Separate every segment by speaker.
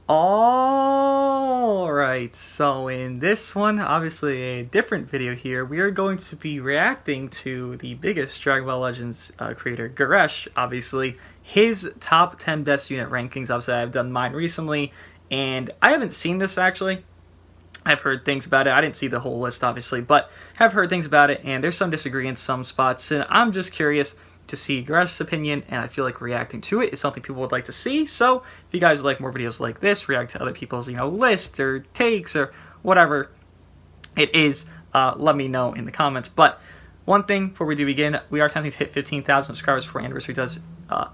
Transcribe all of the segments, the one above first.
Speaker 1: Alright, so in this one, obviously a different video here, we are going to be reacting to the biggest Dragon Ball Legends creator, Goreshs, obviously, his top 10 best unit rankings. Obviously, I've done mine recently, and I haven't seen this actually. I've heard things about it. I didn't see the whole list, obviously, but have heard things about it, and there's some disagreement in some spots, and I'm just curious to see Goreshs' opinion, and I feel like reacting to it is something people would like to see. So if you guys like more videos like this, react to other people's, lists or takes or whatever it is, let me know in the comments. But one thing before we do begin, we are attempting to hit 15,000 subscribers before anniversary does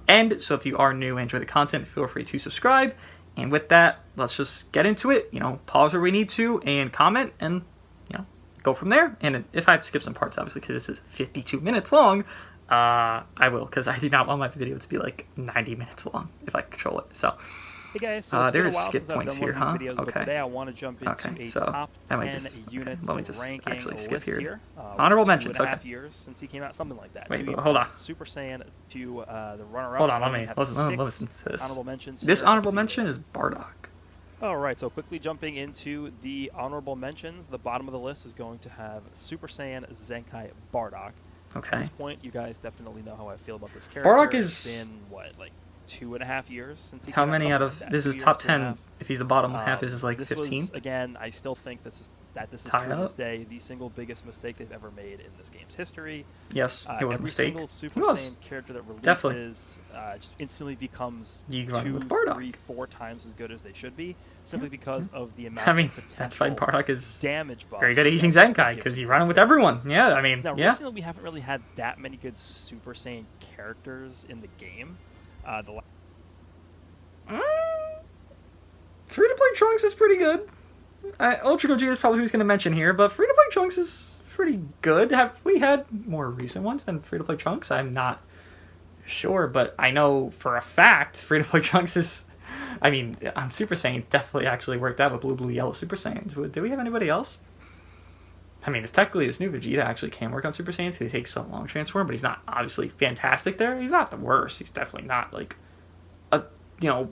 Speaker 1: end. So if you are new and enjoy the content, feel free to subscribe. And with that, let's just get into it. Pause where we need to and comment and go from there. And if I had to skip some parts, obviously, because this is 52 minutes long, I will, because I do not want my video to be like 90 minutes long if I control it. So,
Speaker 2: hey guys, so it's been a while since I've done
Speaker 1: here,
Speaker 3: one
Speaker 1: huh?
Speaker 3: of these videos,
Speaker 1: Okay.
Speaker 3: but today I want to jump into a top 10 units ranking list here.
Speaker 1: Honorable mentions,
Speaker 3: 2.5 years since he came out, something like that.
Speaker 1: Wait, hold on.
Speaker 3: Super Saiyan to the runner-up.
Speaker 1: Hold on, let me listen to this.
Speaker 3: Honorable mentions.
Speaker 1: This honorable mention is Bardock.
Speaker 3: Alright, so quickly jumping into the honorable mentions, the bottom of the list is going to have Super Saiyan Zenkai Bardock.
Speaker 1: Okay.
Speaker 3: At this point, you guys definitely know how I feel about this character.
Speaker 1: Bardock is...
Speaker 3: It's been, what, like 2.5 years since he
Speaker 1: How
Speaker 3: came out,
Speaker 1: many out of...
Speaker 3: like
Speaker 1: this is top 10. If he's the bottom half, is like 15?
Speaker 3: Was, again, I still think this is true to this day the single biggest mistake they've ever made in this game's history.
Speaker 1: Yes, it was a mistake.
Speaker 3: Every single Super Saiyan character that releases just instantly becomes 2, 3, 4 times as good as they should be, simply because of the amount of potential
Speaker 1: that's why Bardock is
Speaker 3: damage buffs
Speaker 1: very good at using Zenkai, because you run it with everyone. Yeah, I mean,
Speaker 3: now, recently we haven't really had that many good Super Saiyan characters in the game.
Speaker 1: Free-to-play Trunks is pretty good. Ultra Gogeta is probably who's going to mention here, but free-to-play Trunks is pretty good. Have we had more recent ones than free-to-play Trunks? I'm not sure, but I know for a fact free-to-play Trunks is... I mean, on Super Saiyan, definitely actually worked out with blue, yellow Super Saiyans. Do we have anybody else? I mean, technically, this new Vegeta actually can work on Super Saiyans. He takes so long to transform, but he's not obviously fantastic there. He's not the worst. He's definitely not like a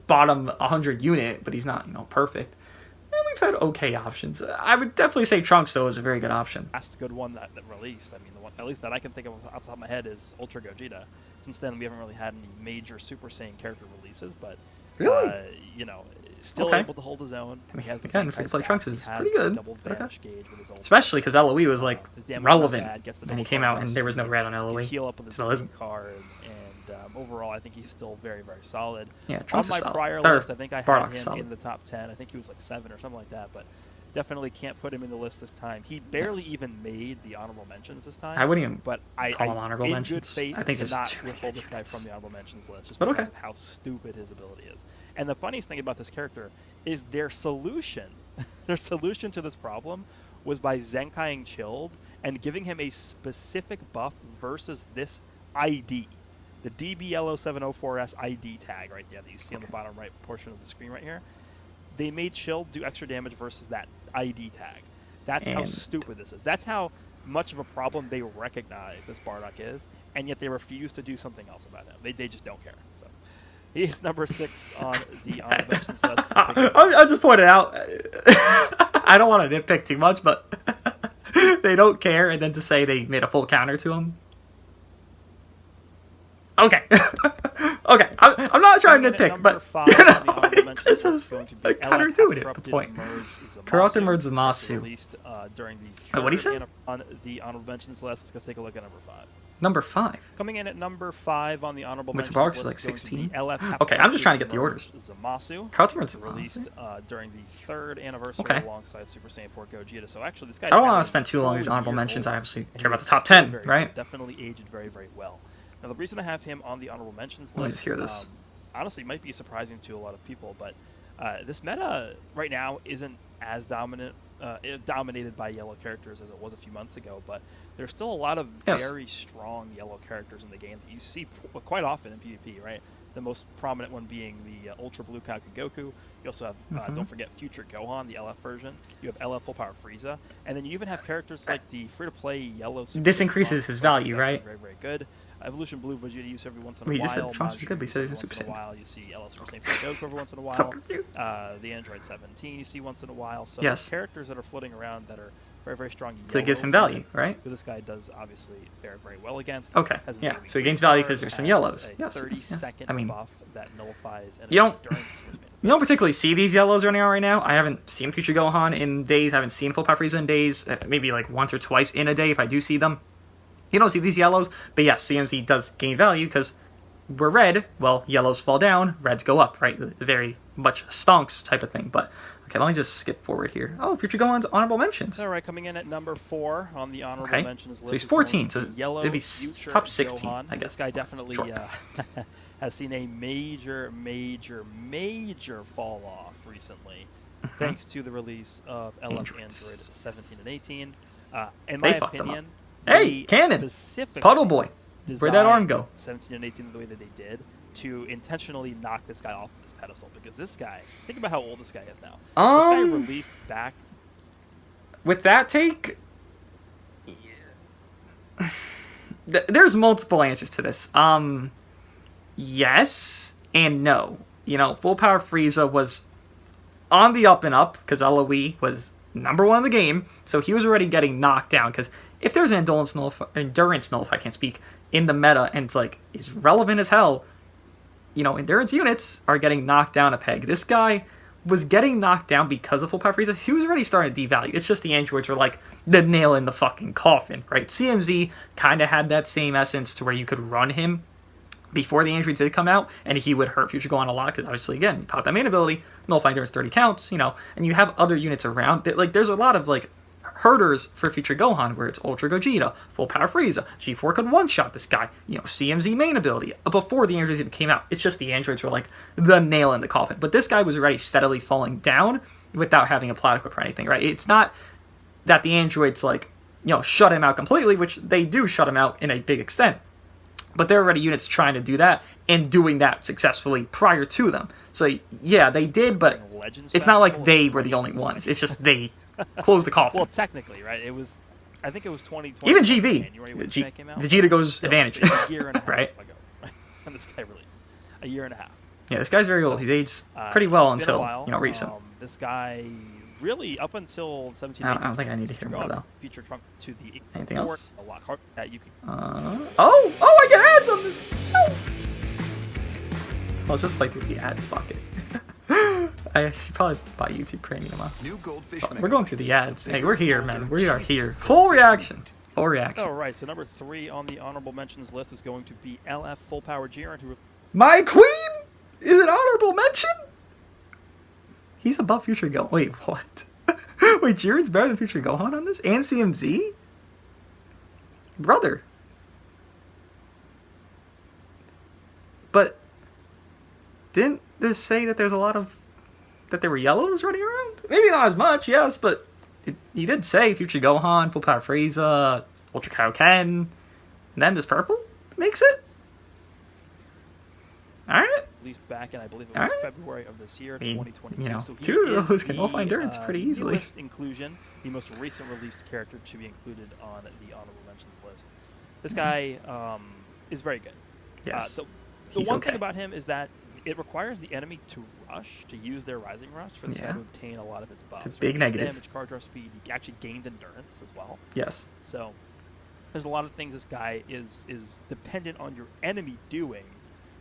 Speaker 1: bottom 100 unit, but he's not perfect. And we've had okay options. I would definitely say Trunks though is a very good option.
Speaker 3: That's a good one that released. I mean, the one at least that I can think of off the top of my head is Ultra Gogeta. Since then, we haven't really had any major Super Saiyan character releases, but
Speaker 1: really,
Speaker 3: still able to hold his own.
Speaker 1: I mean,
Speaker 3: he has the
Speaker 1: again, free-to-play Trunks is pretty good.
Speaker 3: Double vanish gauge with his
Speaker 1: especially because LOE was like relevant when he came out, and there was no red on LOE.
Speaker 3: Heal up with his
Speaker 1: still isn't.
Speaker 3: Card, and overall, I think he's still very, very solid.
Speaker 1: Yeah, Trunks
Speaker 3: on my prior list, I think I had him in the top 10. I think he was like 7 or something like that, but definitely can't put him in the list this time. He barely even made the honorable mentions this time.
Speaker 1: I wouldn't even
Speaker 3: call
Speaker 1: him honorable mentions.
Speaker 3: In good faith,
Speaker 1: I think
Speaker 3: did not
Speaker 1: too
Speaker 3: withhold this guy from the honorable mentions list just
Speaker 1: but
Speaker 3: because of how stupid his ability is. And the funniest thing about this character is their solution. Their solution to this problem was by Zenkaiing Chilled and giving him a specific buff versus this ID. The DBL0704S ID tag right there that you see on the bottom right portion of the screen right here. They made Chilled do extra damage versus that ID tag. That's how stupid this is. That's how much of a problem they recognize this Bardock is, and yet they refuse to do something else about him. They just don't care. So he's number 6 on the honorable mentions list.
Speaker 1: I'll just point it out. I don't want to nitpick too much, but they don't care, and then to say they made a full counter to him. Okay. Okay. I'm not trying to nitpick, but it's just counterintuitive to the point. Corrupted Merge Zamasu.
Speaker 3: Released during the
Speaker 1: what do you say?
Speaker 3: On the honorable mentions list. Let's go take a look at number 5.
Speaker 1: Number 5.
Speaker 3: Coming in at number 5 on the honorable mentions
Speaker 1: Bardock
Speaker 3: list
Speaker 1: is like 16.
Speaker 3: Okay,
Speaker 1: I'm just trying to get the orders.
Speaker 3: Zamasu.
Speaker 1: Corrupted Merge
Speaker 3: Released during the 3rd anniversary alongside Super Saiyan 4 Gogeta. So actually, this guy.
Speaker 1: I don't want to spend too long on these honorable mentions. I obviously care about the top 10, right?
Speaker 3: Definitely aged very, very well. Now, the reason I have him on the honorable mentions list,
Speaker 1: let's hear this.
Speaker 3: Honestly, might be surprising to a lot of people, but this meta right now isn't as dominated by yellow characters as it was a few months ago, but there's still a lot of very strong yellow characters in the game that you see quite often in PvP, right? The most prominent one being the Ultra Blue Kaku Goku. You also have, don't forget, Future Gohan, the LF version. You have LF Full Power Frieza. And then you even have characters like the free-to-play yellow...
Speaker 1: This increases his value, right?
Speaker 3: Very, very good. Evolution Blue Vegeta use every once in a
Speaker 1: Wait, you
Speaker 3: while.
Speaker 1: just said Trunks was good, but you said
Speaker 3: every
Speaker 1: it was
Speaker 3: once in a
Speaker 1: Super Saiyan.
Speaker 3: while. You see LS Super Saiyan Goku every once in a while.
Speaker 1: So cute.
Speaker 3: The Android 17 you see once in a while. So
Speaker 1: Yes.
Speaker 3: characters that are floating around that are very, very strong.
Speaker 1: So it gives him value,
Speaker 3: units,
Speaker 1: right?
Speaker 3: Who this guy does obviously fare very well against.
Speaker 1: Okay,
Speaker 3: Has an
Speaker 1: yeah.
Speaker 3: AoE
Speaker 1: So he gains
Speaker 3: green
Speaker 1: value
Speaker 3: card,
Speaker 1: because there's some
Speaker 3: has
Speaker 1: yellows.
Speaker 3: a
Speaker 1: Yes,
Speaker 3: 30-second
Speaker 1: I mean,
Speaker 3: buff that nullifies
Speaker 1: you don't-
Speaker 3: endurance.
Speaker 1: you don't particularly see these yellows running out right now. I haven't seen Future Gohan in days. I haven't seen Full Power Frieza in days. Maybe like once or twice in a day if I do see them. You don't see these yellows, but yes, CMZ does gain value because we're red. Well, yellows fall down, reds go up, right? The very much stonks type of thing. But okay, let me just skip forward here. Oh, Future Gohan's honorable mentions.
Speaker 3: All right, coming in at number 4 on the honorable
Speaker 1: Okay.
Speaker 3: mentions list.
Speaker 1: So he's
Speaker 3: is going
Speaker 1: 14,
Speaker 3: to
Speaker 1: so
Speaker 3: be Yellow
Speaker 1: it'd be
Speaker 3: Future
Speaker 1: top 16,
Speaker 3: Gohan.
Speaker 1: I guess.
Speaker 3: This guy definitely
Speaker 1: Sure.
Speaker 3: has seen a major fall off recently, thanks to the release of LF Android 17 and 18. In my opinion,
Speaker 1: hey, Cannon,
Speaker 3: specifically
Speaker 1: Puddle Boy, where'd that arm go?
Speaker 3: 17 and 18 the way that they did to intentionally knock this guy off of his pedestal, because this guy, think about how old this guy is now. This guy released back.
Speaker 1: With that take, there's multiple answers to this. Yes and no. You know, Full Power Frieza was on the up and up because LOE was number 1 in the game, so he was already getting knocked down. Because if there's an endurance nullify, I can't speak, in the meta, and it's like, is relevant as hell, you know, endurance units are getting knocked down a peg. This guy was getting knocked down because of Full Power Frieza. He was already starting to devalue. It's just the androids were like the nail in the fucking coffin, right? CMZ kind of had that same essence to where you could run him before the androids did come out, and he would hurt Future Gohan a lot, because obviously, again, you pop that main ability, nullify endurance 30 counts, you know, and you have other units around. Like, there's a lot of, like, hurters for Future Gohan, where it's Ultra Gogeta, Full Power Frieza, G4 could one-shot this guy, you know, CMZ main ability, before the androids even came out. It's just the androids were, like, the nail in the coffin. But this guy was already steadily falling down without having a plot equip or anything, right? It's not that the androids, like, you know, shut him out completely, which they do shut him out in a big extent. But there are already units trying to do that and doing that successfully prior to them. So, yeah, they did, but it's not like they were the only ones. It's just they closed the coffin.
Speaker 3: Well, technically, right? It was, I think it was 2020.
Speaker 1: Even GV.
Speaker 3: January when this guy came out.
Speaker 1: Vegeta goes advantage.
Speaker 3: A year and a half
Speaker 1: right?
Speaker 3: ago. When this guy released. A year and a half.
Speaker 1: Yeah, this guy's very old. He's aged pretty well until, you know, recent.
Speaker 3: This guy, really, up until 17.
Speaker 1: I don't think I need to hear more, though.
Speaker 3: Feature trunk to the
Speaker 1: anything else?
Speaker 3: A lot harder that you could.
Speaker 1: Oh, I get ads on this. Oh. I'll just play through the ads bucket. I should probably buy YouTube Premium. We're going through the ads. Hey, we're here, man. We are here. Full reaction. Full reaction.
Speaker 3: All right. So number 3 on the honorable mentions list is going to be LF Full Power Jiren, who.
Speaker 1: My queen is an honorable mention. He's above Future Gohan. Wait, what? Wait, Jiren's better than Future Gohan on this? And CMZ? Brother. But didn't this say that there's a lot of... that there were yellows running around? Maybe not as much, yes, but he did say Future Gohan, Full Power Frieza, Ultra Kaioken, and then this purple makes it? Alright.
Speaker 3: Released back in, I believe it was February of this year, 2022.
Speaker 1: You know,
Speaker 3: so
Speaker 1: two of those can nullify endurance pretty easily.
Speaker 3: Newest inclusion, the most recent released character to be included on the honorable mentions list. This guy is very good.
Speaker 1: Yes.
Speaker 3: The one thing about him is that it requires the enemy to rush, to use their Rising Rush for this guy to obtain a lot of his buffs.
Speaker 1: It's a big negative.
Speaker 3: Damage, card draw speed, he actually gains endurance as well.
Speaker 1: Yes.
Speaker 3: So there's a lot of things this guy is dependent on your enemy doing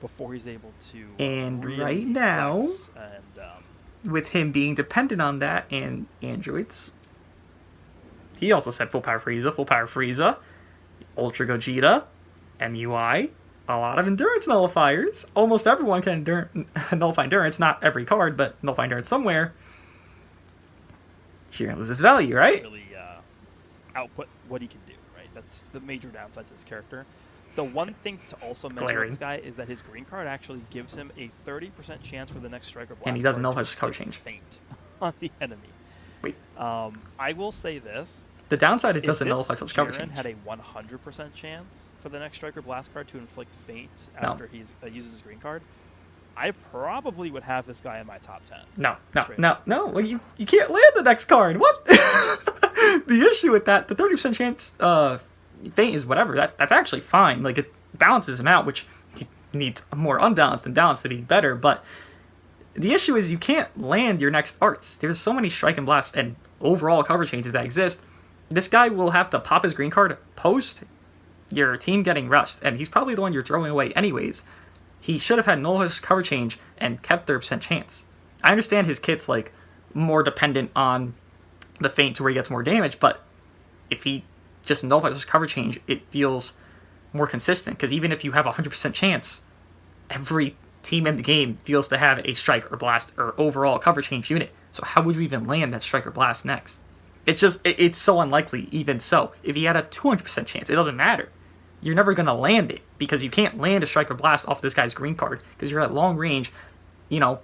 Speaker 3: before he's able to
Speaker 1: and
Speaker 3: really
Speaker 1: right now,
Speaker 3: and,
Speaker 1: with him being dependent on that and androids, he also said Full Power Frieza, Ultra Gogeta, MUI, a lot of endurance nullifiers. Almost everyone can nullify endurance, not every card, but nullify endurance somewhere. Jiren loses value, right?
Speaker 3: Really output what he can do, right? That's the major downside to this character. The one thing to also mention about this guy is that his green card actually gives him a 30% chance for the next strike or blast.
Speaker 1: And he doesn't know if his color change.
Speaker 3: Faint on the enemy.
Speaker 1: Wait.
Speaker 3: I will say this.
Speaker 1: The downside, it doesn't nullify his color
Speaker 3: Jiren
Speaker 1: change.
Speaker 3: had a 100% chance for the next strike or blast card to inflict faint after he uses his green card. I probably would have this guy in my top 10.
Speaker 1: No. Well, you can't land the next card. What? The issue with that, the 30% chance faint is whatever. That's actually fine. Like, balances him out, which he needs more unbalanced than balanced to be better, but the issue is you can't land your next arts. There's so many strike and blast and overall cover changes that exist. This guy will have to pop his green card post your team getting rushed, and he's probably the one you're throwing away anyways. He should have had null cover change and kept their percent chance. I understand his kit's like more dependent on the feint to where he gets more damage, but if he just nullifies his cover change, it feels more consistent, because even if you have a 100% chance, every team in the game feels to have a strike or blast or overall cover change unit. So how would you even land that strike or blast next? It's so unlikely. Even so, if he had a 200% chance, it doesn't matter. You're never going to land it, because you can't land a strike or blast off this guy's green card, because you're at long range. You know,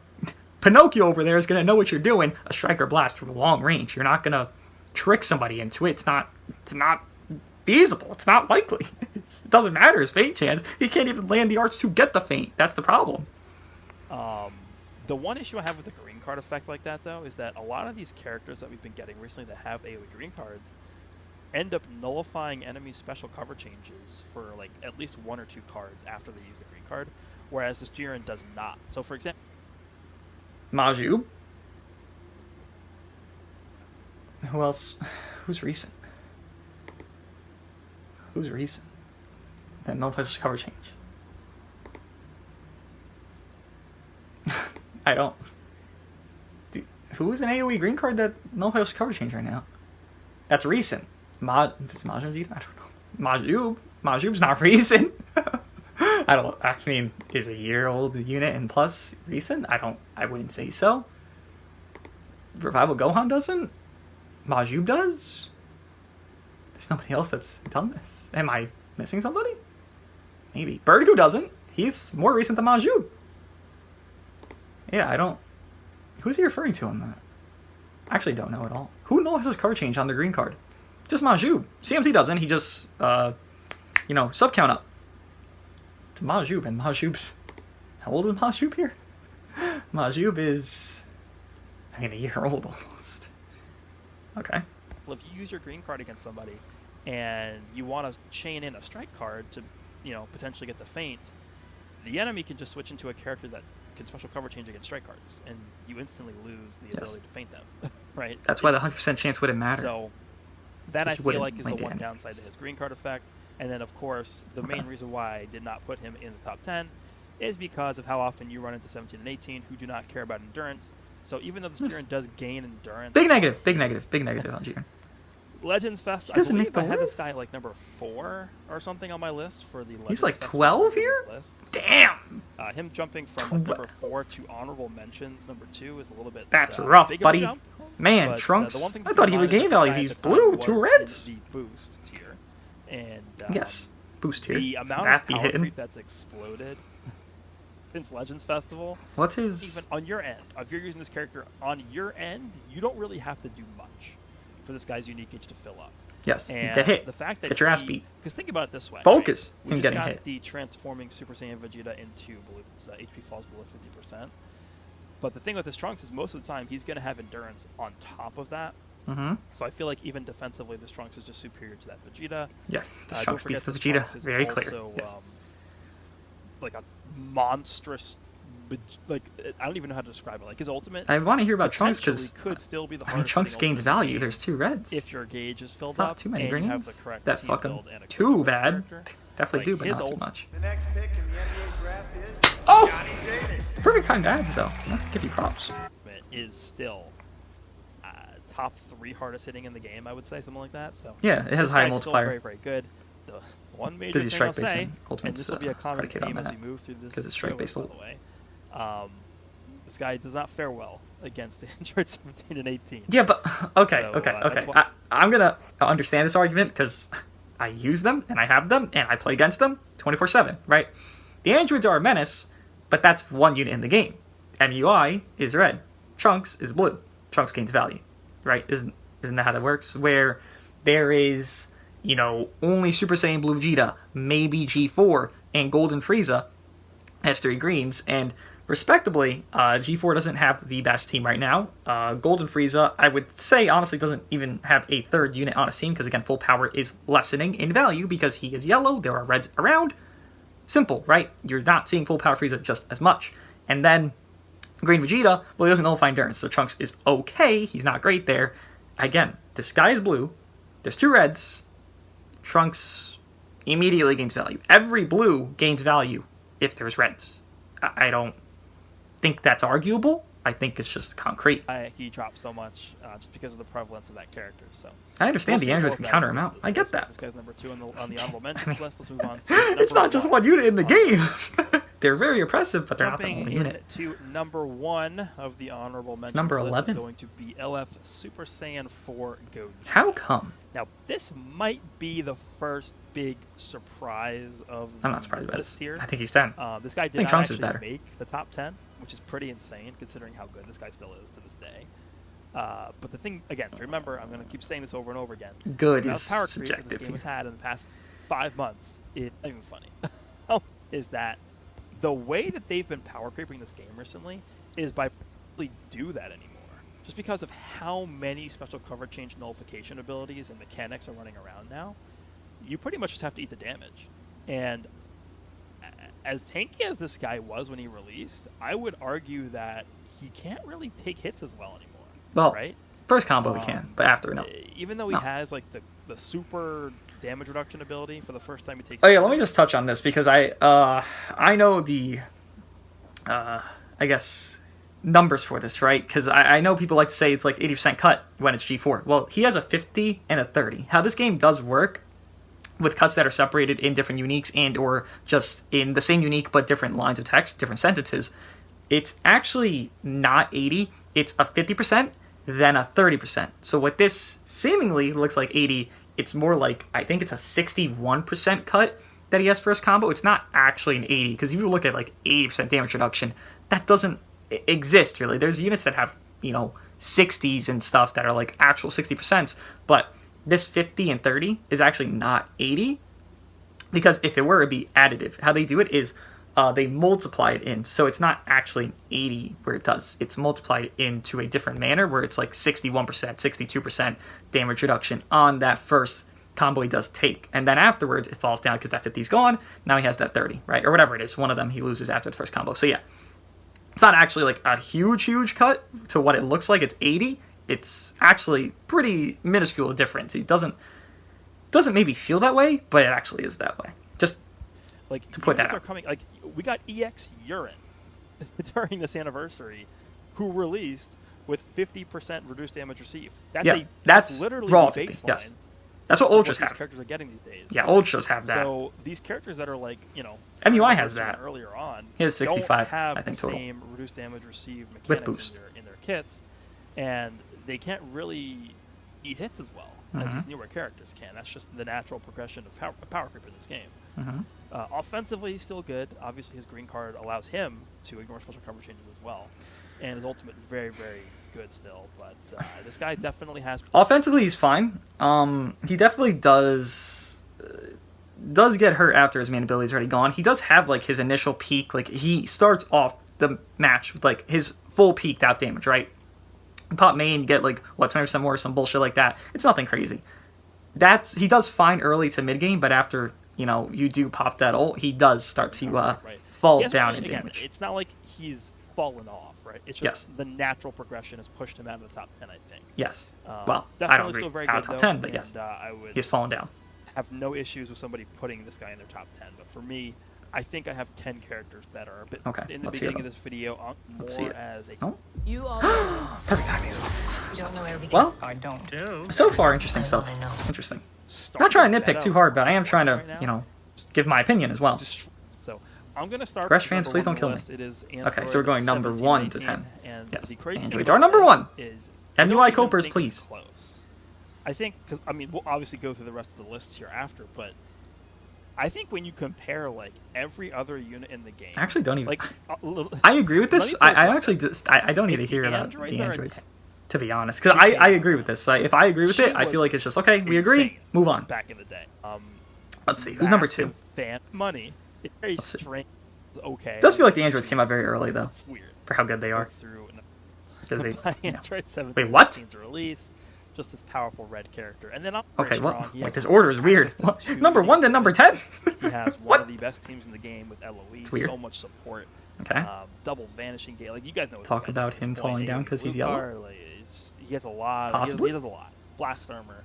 Speaker 1: Pinocchio over there is going to know what you're doing, a strike or blast from long range. You're not going to trick somebody into it. It's not feasible. It's not likely. It doesn't matter his feint chance. He can't even land the arts to get the feint. That's the problem.
Speaker 3: The one issue I have with the green card effect like that, though, is that a lot of these characters that we've been getting recently that have AoE green cards end up nullifying enemy special cover changes for like at least 1 or 2 cards after they use the green card, whereas this Jiren does not. So, for example,
Speaker 1: Majub. Who else? Who's recent? That nullifies cover change. I don't. Who is an AoE green card that nullifies cover change right now? That's recent. Is Majub Vegeta? I don't know. Majub's not recent. I mean, is a year-old unit and plus recent? I wouldn't say so. Revival Gohan doesn't? Majub does? There's nobody else that's done this. Am I missing somebody? Maybe. Vertigo doesn't. He's more recent than Majub. Yeah, I don't... Who's he referring to on that? I actually don't know at all. Who knows his card change on the green card? Just Majub. CMC doesn't. He just, sub count up. It's Majub, and Majub's... How old is Majub here? Majub is... a year old almost. Okay.
Speaker 3: Well, if you use your green card against somebody and you want to chain in a strike card to, potentially get the feint, the enemy can just switch into a character that can special cover change against strike cards, and you instantly lose the ability to feint them, right?
Speaker 1: That's why the 100% chance wouldn't matter.
Speaker 3: So that I feel like is the one downside to his green card effect. And then, of course, the main reason why I did not put him in the top 10 is because of how often you run into 17 and 18 who do not care about endurance. So even though this Jiren does gain endurance... Big negative
Speaker 1: on Jiren.
Speaker 3: Legends Fest, I believe I had this guy like number 4 or something on my list for the Legends
Speaker 1: He's like
Speaker 3: Fest
Speaker 1: 12 here? Damn!
Speaker 3: Him jumping from number 4 to honorable mentions number 2 is a little bit...
Speaker 1: That's rough, buddy.
Speaker 3: Jump,
Speaker 1: Man,
Speaker 3: but,
Speaker 1: Trunks,
Speaker 3: I
Speaker 1: thought he would gain value. He's blue, 2 reds.
Speaker 3: The boost tier. And,
Speaker 1: yes, boost tier.
Speaker 3: The amount of power creep that's exploded since Legends Festival.
Speaker 1: What's his...
Speaker 3: Even on your end, if you're using this character on your end, you don't really have to do much for this guy's unique gauge to fill up.
Speaker 1: Yes,
Speaker 3: and
Speaker 1: get hit.
Speaker 3: The fact that
Speaker 1: get your ass beat.
Speaker 3: Because think about it this way.
Speaker 1: Focus
Speaker 3: right?
Speaker 1: in getting hit.
Speaker 3: We just got the transforming Super Saiyan Vegeta into blue. HP falls below 50%. But the thing with this Trunks is most of the time he's going to have endurance on top of that.
Speaker 1: Mm-hmm.
Speaker 3: So I feel like even defensively, this Trunks is just superior to that Vegeta.
Speaker 1: Yeah, this Trunks beats the Vegeta. Very clear.
Speaker 3: Also,
Speaker 1: yes.
Speaker 3: Like a monstrous... I don't even know how to describe it. Like his ultimate...
Speaker 1: I want to hear about Trunks because...
Speaker 3: could still be the
Speaker 1: Trunks gains value. There's 2 reds.
Speaker 3: If your gauge is filled
Speaker 1: not
Speaker 3: up
Speaker 1: too many
Speaker 3: and
Speaker 1: greens.
Speaker 3: you have the correct
Speaker 1: That's
Speaker 3: team
Speaker 1: fucking
Speaker 3: build and a
Speaker 1: too bad.
Speaker 3: character.
Speaker 1: Definitely
Speaker 3: Like,
Speaker 1: do, but not too much.
Speaker 4: The next pick in the NBA draft is
Speaker 1: Oh!
Speaker 4: Johnny Davis.
Speaker 1: Perfect timed ads, though. I'll give you props.
Speaker 3: It is still top 3 hardest hitting in the game, I would say, something like that. So
Speaker 1: yeah, it has
Speaker 3: this
Speaker 1: high
Speaker 3: guy's
Speaker 1: multiplier.
Speaker 3: Still very, very good. The one major
Speaker 1: Does he
Speaker 3: thing I'll
Speaker 1: strike based
Speaker 3: say,
Speaker 1: in Ultimate's,
Speaker 3: and this will be a common theme as we move through this
Speaker 1: because it's strike based,
Speaker 3: by the way. This guy does not fare well against the Android 17 and 18.
Speaker 1: Yeah, but okay. I'm gonna understand this argument because I use them and I have them and I play against them 24/7. Right? The androids are a menace, but that's one unit in the game. MUI is red. Trunks is blue. Trunks gains value. Right? Isn't that how that works? Where there is, only Super Saiyan Blue Vegeta, maybe G4, and Golden Frieza has 3 greens, and respectably, G4 doesn't have the best team right now. Golden Frieza, I would say, honestly, doesn't even have a 3rd unit on his team, because, again, full power is lessening in value because he is yellow, there are reds around, Simple, right? You're not seeing full power Frieza just as much. And then Green Vegeta, well, he doesn't nullify endurance, so Trunks is okay. He's not great there. Again, the sky is blue. There's 2 reds. Trunks immediately gains value. Every blue gains value if there's reds. I don't think that's arguable. I think it's just concrete.
Speaker 3: He drops so much just because of the prevalence of that character. So
Speaker 1: I understand the androids can counter him out. I get that.
Speaker 3: This guy's number 2 on the honorable mentions list. Let's move on to
Speaker 1: it's not just one unit in the game. They're very oppressive, but they're not the only unit.
Speaker 3: To number 1 of the honorable mentions
Speaker 1: number
Speaker 3: list
Speaker 1: 11
Speaker 3: is going to be LF Super Saiyan 4 Gogeta.
Speaker 1: How come?
Speaker 3: Now, this might be the first big surprise of
Speaker 1: I'm not surprised by
Speaker 3: this tier.
Speaker 1: I think he's 10.
Speaker 3: This guy did not
Speaker 1: Trunks is
Speaker 3: actually
Speaker 1: better.
Speaker 3: make the top 10, which is pretty insane considering how good this guy still is to this day. But the thing, again, remember, I'm going to keep saying this over and over again.
Speaker 1: Good
Speaker 3: the
Speaker 1: is
Speaker 3: power creep that
Speaker 1: subjective
Speaker 3: this game
Speaker 1: here.
Speaker 3: has had in the past 5 months, it's not even funny, is that the way that they've been power creeping this game recently is by really do that anymore. Just because of how many special cover change nullification abilities and mechanics are running around now, you pretty much just have to eat the damage. And as tanky as this guy was when he released, I would argue that he can't really take hits as well anymore.
Speaker 1: Well,
Speaker 3: right?
Speaker 1: First combo he can, but after, no.
Speaker 3: Even though he has like the super damage reduction ability for the first time he takes.
Speaker 1: Oh yeah, let me just touch on this because I know the I guess numbers for this, right? Because I know people like to say it's like 80% cut when it's G4. Well, he has a 50 and a 30. How this game does work with cuts that are separated in different uniques and or just in the same unique but different lines of text, different sentences, it's actually not 80. It's a 50%, then a 30%. So what this seemingly looks like 80, it's more like, I think it's a 61% cut that he has first combo. It's not actually an 80, because if you look at like 80% damage reduction, that doesn't exist really. There's units that have, 60s and stuff that are like actual 60%, but this 50 and 30 is actually not 80, because if it were, it'd be additive. How they do it is they multiply it in, so it's not actually 80 where it does. It's multiplied into a different manner where it's like 61%, 62% damage reduction on that first combo he does take. And then afterwards, it falls down because that 50's gone. Now he has that 30, right? Or whatever it is. One of them he loses after the first combo. So yeah, it's not actually like a huge cut to what it looks like. It's 80. It's actually pretty minuscule difference. It doesn't maybe feel that way, but it actually is that way. Just
Speaker 3: like
Speaker 1: to put that out.
Speaker 3: Are coming, like we got EX Jiren during this anniversary, who released with 50% reduced damage received. That's literally
Speaker 1: raw
Speaker 3: the
Speaker 1: 50,
Speaker 3: baseline.
Speaker 1: yes. That's what ultras
Speaker 3: these
Speaker 1: have.
Speaker 3: characters are getting these days.
Speaker 1: Yeah, ultras have that.
Speaker 3: So these characters that are like,
Speaker 1: MUI has that.
Speaker 3: Earlier on,
Speaker 1: he has 65,
Speaker 3: don't have
Speaker 1: I think,
Speaker 3: the
Speaker 1: total.
Speaker 3: same reduced damage received
Speaker 1: With
Speaker 3: mechanics
Speaker 1: boost.
Speaker 3: in their kits, and they can't really eat hits as well as these newer characters can. That's just the natural progression of power creep in this game. Offensively, he's still good. Obviously, his green card allows him to ignore special cover changes as well, and his ultimate very good still. But this guy definitely has.
Speaker 1: Offensively, he's fine. He definitely does get hurt after his main ability is already gone. He does have like his initial peak. Like he starts off the match with like his full peaked out damage, right? Pop main, get like 20% more, some bullshit like that. It's nothing crazy. He does fine early to mid game, but after you do pop that ult, he does start to fall down in damage.
Speaker 3: It's not like he's fallen off, right? It's just the natural progression has pushed him out of the top 10, I think.
Speaker 1: Yes. Well,
Speaker 3: definitely
Speaker 1: I don't agree.
Speaker 3: Still very
Speaker 1: out
Speaker 3: good,
Speaker 1: of top
Speaker 3: though,
Speaker 1: 10, but
Speaker 3: and,
Speaker 1: yes,
Speaker 3: I would
Speaker 1: he's fallen down.
Speaker 3: have no issues with somebody putting this guy in their top 10. But for me, I think I have 10 characters that are a bit in the beginning of this video more as a.
Speaker 1: Oh.
Speaker 5: You all
Speaker 1: Perfect timing as well.
Speaker 5: you don't know everything.
Speaker 1: Well,
Speaker 5: I don't.
Speaker 1: So far, interesting stuff. Interesting. Not trying to nitpick too hard, but I am trying to, give my opinion as well.
Speaker 3: So I'm going to start.
Speaker 1: Goreshs fans, please don't kill me.
Speaker 3: It is
Speaker 1: Okay, so we're going number 1 to 10.
Speaker 3: And
Speaker 1: yes.
Speaker 3: the crazy
Speaker 1: Androids
Speaker 3: thing
Speaker 1: are number 1.
Speaker 3: Is
Speaker 1: MUI Copers, please.
Speaker 3: Close. I think, because we'll obviously go through the rest of the list here after, but I think when you compare like every other unit in the game,
Speaker 1: I actually don't even.
Speaker 3: Like,
Speaker 1: I agree with this. I actually just I don't need to hear about the androids. To be honest, because I agree with this. If I agree with it, I feel like it's just okay. We agree. Move on.
Speaker 3: Back in the day.
Speaker 1: Let's see. Who's number 2?
Speaker 3: Fan money. It's very strange. Okay.
Speaker 1: It does feel like the androids came out very early though.
Speaker 3: It's weird.
Speaker 1: For how good they are.
Speaker 3: Through
Speaker 1: Because they.
Speaker 3: Android 17.
Speaker 1: Wait, what?
Speaker 3: Release. just this powerful red character. And then
Speaker 1: Okay,
Speaker 3: strong.
Speaker 1: what?
Speaker 3: He
Speaker 1: Like,
Speaker 3: has
Speaker 1: this order is weird.
Speaker 3: access to
Speaker 1: What?
Speaker 3: two
Speaker 1: Number 1 to number 10?
Speaker 3: He has one
Speaker 1: What?
Speaker 3: of the best teams in the game with LOE.
Speaker 1: weird.
Speaker 3: So much support.
Speaker 1: Okay.
Speaker 3: Double vanishing gate. Like, you guys know what
Speaker 1: Talk
Speaker 3: this guy
Speaker 1: about
Speaker 3: does.
Speaker 1: him
Speaker 3: He's
Speaker 1: falling
Speaker 3: going
Speaker 1: down
Speaker 3: in
Speaker 1: 'cause he's
Speaker 3: blue
Speaker 1: yellow?
Speaker 3: car, like, he has a lot.
Speaker 1: Possibly?
Speaker 3: He does a lot. Blast armor.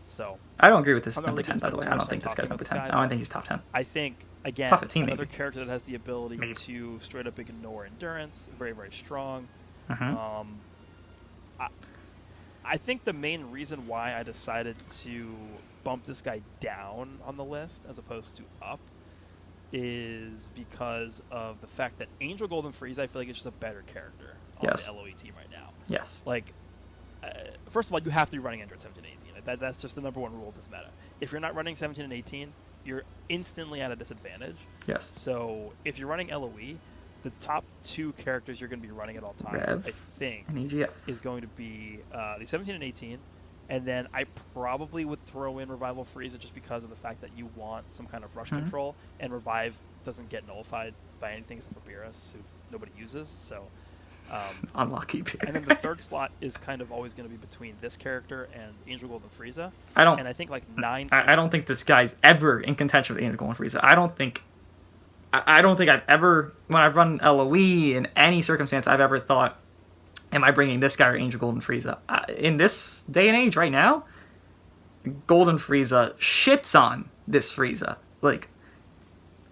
Speaker 3: So
Speaker 1: I don't agree with this
Speaker 3: I'm not
Speaker 1: number
Speaker 3: really
Speaker 1: 10, by the way.
Speaker 3: gonna
Speaker 1: I
Speaker 3: spend
Speaker 1: don't think
Speaker 3: too
Speaker 1: this
Speaker 3: much
Speaker 1: guy's
Speaker 3: time
Speaker 1: number
Speaker 3: talking
Speaker 1: 10.
Speaker 3: about
Speaker 1: I don't
Speaker 3: this
Speaker 1: think he's top 10.
Speaker 3: I think, again,
Speaker 1: Top 15
Speaker 3: another
Speaker 1: maybe.
Speaker 3: character that has the ability
Speaker 1: Maybe.
Speaker 3: to straight up ignore endurance. Very, very strong.
Speaker 1: Mhm.
Speaker 3: I think the main reason why I decided to bump this guy down on the list as opposed to up is because of the fact that Angel Golden Frieza, I feel like, is just a better character on
Speaker 1: Yes.
Speaker 3: the LOE team right now.
Speaker 1: Yes.
Speaker 3: Like, first of all, you have to be running Android 17 and 18. Like, that's just the number one rule of this meta. If you're not running 17 and 18, you're instantly at a disadvantage.
Speaker 1: Yes.
Speaker 3: So if you're running LOE, the top 2 characters you're going to be running at all times,
Speaker 1: Rev
Speaker 3: I think,
Speaker 1: and EGF.
Speaker 3: is going to be the 17 and 18. And then I probably would throw in Revival Frieza just because of the fact that you want some kind of rush control, and Revive doesn't get nullified by anything except for Beerus, who nobody uses. So,
Speaker 1: Unlucky Beerus.
Speaker 3: and then the third slot is kind of always going to be between this character and Angel Golden Frieza. And I think like 9.
Speaker 1: I don't think this guy's ever in contention with Angel Golden Frieza. I don't think I've ever, when I've run LOE in any circumstance, I've ever thought, am I bringing this guy or Angel Golden Frieza? In this day and age right now, Golden Frieza shits on this Frieza. Like,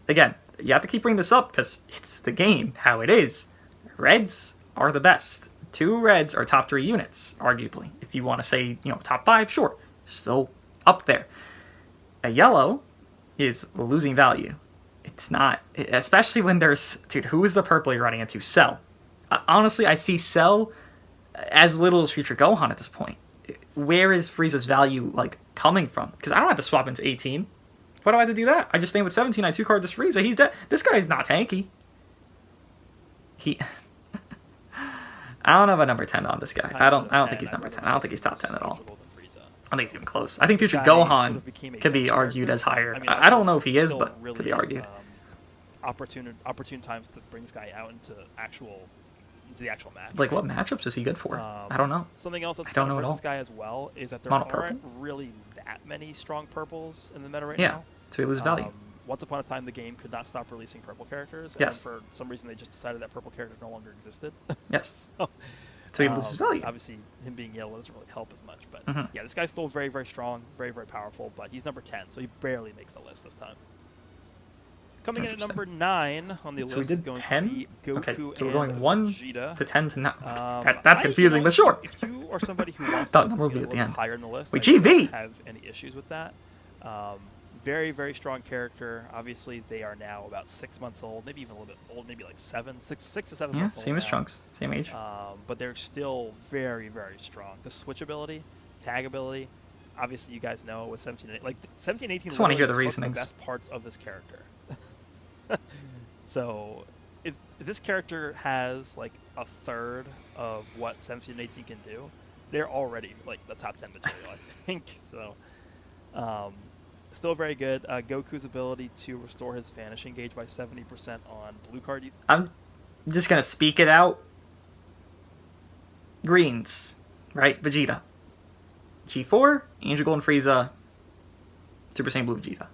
Speaker 1: again, you have to keep bringing this up because it's the game, how it is. Reds are the best. 2 reds are top 3 units, arguably. If you want to say, top 5, sure. Still up there. A yellow is losing value. It's not, especially when there's, dude, who is the purple you're running into? Cell. Honestly, I see Cell as little as Future Gohan at this point. Where is Frieza's value, like, coming from? Because I don't have to swap into 18. Why do I have to do that? I just stay with 17, I 2-card this Frieza, he's dead. This guy is not tanky. I don't have a number 10 on this guy. I don't think he's number 10. I don't think he's top 10 at all. I don't think he's even close. I think Future Gohan could be argued as higher. I don't know if he is, but could be argued.
Speaker 3: Opportune times to bring this guy out into the actual match.
Speaker 1: Like, what matchups is he good for? I don't know.
Speaker 3: Something else that's
Speaker 1: I don't
Speaker 3: kind
Speaker 1: know
Speaker 3: of
Speaker 1: at
Speaker 3: hurt this
Speaker 1: all.
Speaker 3: guy as well is that there
Speaker 1: Mono
Speaker 3: aren't
Speaker 1: purple?
Speaker 3: really that many strong purples in the meta right
Speaker 1: Yeah,
Speaker 3: now.
Speaker 1: so he loses value.
Speaker 3: Once upon a time, the game could not stop releasing purple characters, and
Speaker 1: Yes.
Speaker 3: for some reason they just decided that purple characters no longer existed.
Speaker 1: Yes.
Speaker 3: So
Speaker 1: he loses value.
Speaker 3: Obviously, him being yellow doesn't really help as much. But
Speaker 1: Mhm.
Speaker 3: yeah, this guy's still very, very strong, very, very powerful, but he's number 10, so he barely makes the list this time. Coming in at
Speaker 1: Interesting.
Speaker 3: number 9 on the
Speaker 1: So we
Speaker 3: list is
Speaker 1: did
Speaker 3: going
Speaker 1: 10?
Speaker 3: to be Goku
Speaker 1: Okay, so we're
Speaker 3: and
Speaker 1: going 1
Speaker 3: Vegeta.
Speaker 1: to 10 to 9. That's
Speaker 3: I-
Speaker 1: confusing, but sure.
Speaker 3: If you are somebody who wants
Speaker 1: Thought
Speaker 3: to
Speaker 1: number would
Speaker 3: get
Speaker 1: be
Speaker 3: a
Speaker 1: at the
Speaker 3: little
Speaker 1: end.
Speaker 3: higher in the list,
Speaker 1: Wait,
Speaker 3: I don't
Speaker 1: GV!
Speaker 3: have any issues with that. Very, very strong character. Obviously, they are now about 6 months old, maybe even a little bit old, maybe like 6 to 7
Speaker 1: Yeah,
Speaker 3: months old.
Speaker 1: same as
Speaker 3: now.
Speaker 1: Trunks. Same age.
Speaker 3: But they're still very, very strong. The switch ability, tag ability, obviously you guys know with 17 and 18, like 17 18
Speaker 1: Just wanna hear the
Speaker 3: literally took
Speaker 1: reasonings.
Speaker 3: the best parts of this character. So if this character has like a third of what 17 and 18 can do, they're already like the top 10 material, I think. So still very good. Goku's ability to restore his vanishing gauge by 70% on blue card.
Speaker 1: I'm just going to speak it out. Greens, right? Vegeta. G4, Angel Golden Frieza, Super Saiyan Blue Vegeta.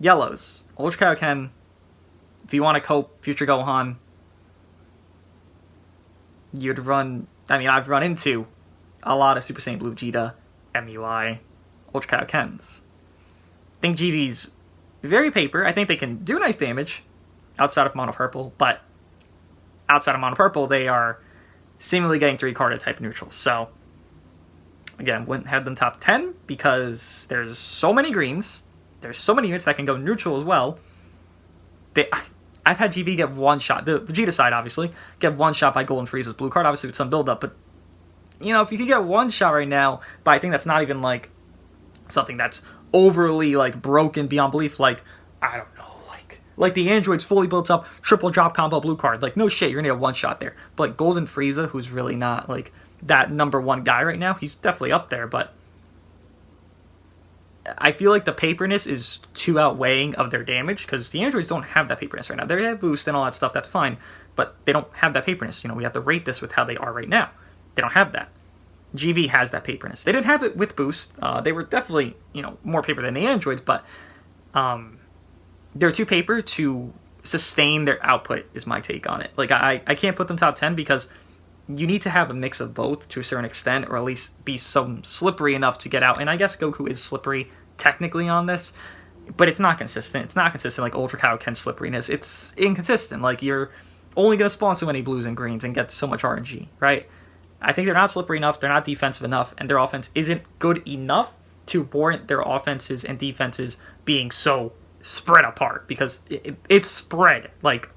Speaker 1: Yellows, Ultra Kaioken. If you want to cope, Future Gohan, you'd run... I mean, I've run into a lot of Super Saiyan Blue Vegeta, MUI, Ultra Kaiokens. I think GV's very paper. I think they can do nice damage outside of Mono Purple, but outside of Mono Purple, they are seemingly getting 3-carded type neutrals. So, again, wouldn't have them top 10 because there's so many greens. There's so many units that can go neutral as well. I've had GV get one shot. The Vegeta side, obviously, get one shot by Golden Frieza's blue card, obviously with some build-up. But, if you could get one shot right now, but I think that's not even, like, something that's overly, like, broken beyond belief. Like, I don't know, like the android's fully built up, triple drop combo blue card. Like, no shit, you're gonna get one shot there. But like, Golden Frieza, who's really not, like, that number 1 guy right now, he's definitely up there, but I feel like the paperness is too outweighing of their damage, because the androids don't have that paperness right now. They have boost and all that stuff, that's fine, but they don't have that paperness. We have to rate this with how they are right now. They don't have that. GV has that paperness. They didn't have it with Boost. They were definitely, more paper than the androids, but they're too paper to sustain their output is my take on it. Like, I can't put them top 10 because you need to have a mix of both to a certain extent, or at least be some slippery enough to get out. And I guess Goku is slippery technically on this, but it's not consistent. It's not consistent like Ultra Kaioken's slipperiness. It's inconsistent. Like, you're only going to spawn so many blues and greens and get so much RNG, right? I think they're not slippery enough, they're not defensive enough, and their offense isn't good enough to warrant their offenses and defenses being so spread apart, because it's spread, like,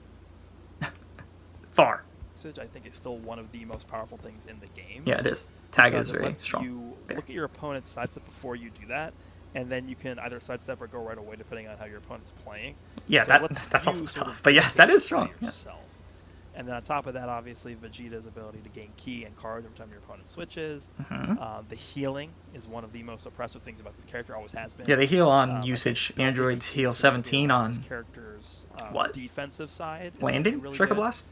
Speaker 1: far.
Speaker 3: I think it's still one of the most powerful things in the game.
Speaker 1: Yeah, it is. Tag
Speaker 3: because
Speaker 1: is very strong.
Speaker 3: You look at your opponent's sidestep before you do that, and then you can either sidestep or go right away depending on how your opponent's playing.
Speaker 1: Yeah,
Speaker 3: so
Speaker 1: that's also tough. But yes, that is strong.
Speaker 3: Yourself. And then on top of that, obviously, Vegeta's ability to gain key and cards every time your opponent switches. The healing is one of the most oppressive things about this character, always has been.
Speaker 1: Yeah, they heal on usage. Androids heal 17 on
Speaker 3: this character's
Speaker 1: what?
Speaker 3: Defensive side.
Speaker 1: Landing?
Speaker 3: Really
Speaker 1: Striker Blast?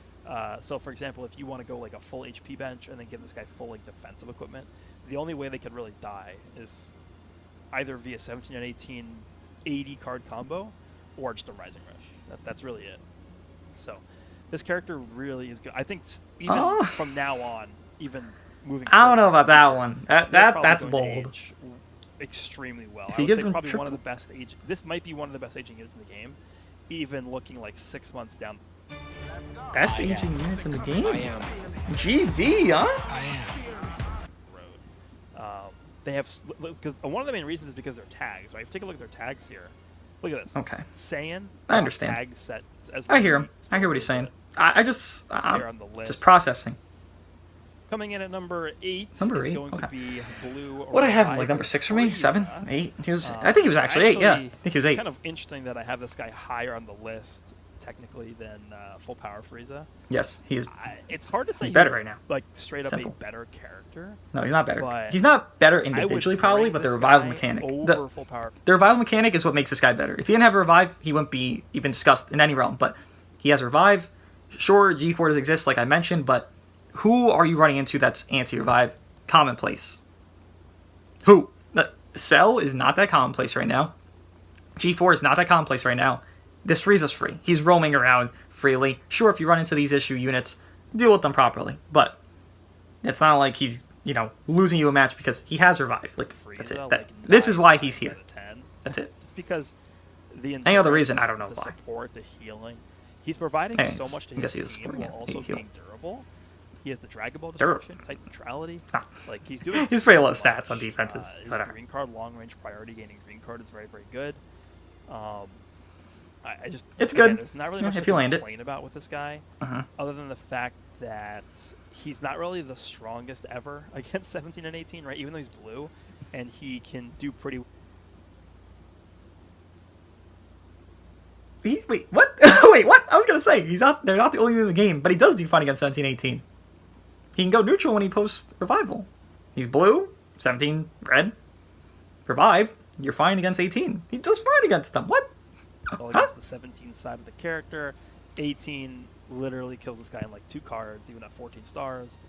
Speaker 3: So, for example, if you want to go like a full HP bench and then give this guy full like defensive equipment, the only way they could really die is either via 17 and 18 80 card combo or just a Rising Rush. That's really it. So, this character really is good. I think even from now on, even moving.
Speaker 1: I don't know about that one. That's bold.
Speaker 3: Extremely well.
Speaker 1: If
Speaker 3: I
Speaker 1: you
Speaker 3: would
Speaker 1: give
Speaker 3: say
Speaker 1: them
Speaker 3: probably one of the best age. This might be one of the best aging units in the game, even looking like 6 months down.
Speaker 1: Best aging units in the game?
Speaker 5: I am.
Speaker 1: GV, huh?
Speaker 5: I am.
Speaker 3: Road. They have because one of the main reasons is because they're tags. Right? If you take a look at their tags here, look at this.
Speaker 1: Okay.
Speaker 3: Saiyan.
Speaker 1: I understand.
Speaker 3: Tag set as
Speaker 1: I hear him. I hear what he's saying. I'm just processing.
Speaker 3: Coming in at number 8
Speaker 1: Number
Speaker 3: is
Speaker 1: 8?
Speaker 3: going to be blue.
Speaker 1: What I have him like number 6 for me? 7, 8. He was. I think he was actually 8. Yeah, I think he was 8.
Speaker 3: Kind of interesting that I have this guy higher on the list technically than full power Frieza.
Speaker 1: Yes, he is.
Speaker 3: It's hard to say
Speaker 1: he's better right now.
Speaker 3: Like straight up
Speaker 1: Simple.
Speaker 3: a better character.
Speaker 1: No, he's not better. He's not better individually probably, but the revival mechanic.
Speaker 3: The
Speaker 1: revival mechanic is what makes this guy better. If he didn't have a revive, he wouldn't be even discussed in any realm. But he has a revive. Sure, G4 does exist, like I mentioned, but who are you running into that's anti-revive? Commonplace. Who? Cell is not that commonplace right now. G4 is not that commonplace right now. This Frieza's free. He's roaming around freely. Sure, if you run into these issue units, deal with them properly. But it's not like he's, losing you a match because he has revive. Like,
Speaker 3: Frieza,
Speaker 1: that's it.
Speaker 3: like
Speaker 1: This is why he's here.
Speaker 3: 10.
Speaker 1: That's it.
Speaker 3: Just because
Speaker 1: any other reason, I don't know
Speaker 3: the
Speaker 1: why.
Speaker 3: Support, the healing. He's providing so much to his team while also being durable. He has the Dragon Ball destruction, type neutrality. Like, he's doing
Speaker 1: he's pretty low stats on defenses.
Speaker 3: His green card, long range priority gaining green card is very, very good.
Speaker 1: It's good.
Speaker 3: There's not really much to complain about with this guy, other than the fact that he's not really the strongest ever against 17 and 18, right? Even though he's blue, and he can do pretty.
Speaker 1: Wait, what? Wait, what? I was gonna say they're not the only unit in the game, but he does do fine against 17, 18. He can go neutral when he posts revival. He's blue, 17 red, revive. You're fine against 18. He does fine against them. What?
Speaker 3: Well, against the 17 side of the character, 18 literally kills this guy in like 2 cards, even at 14 stars.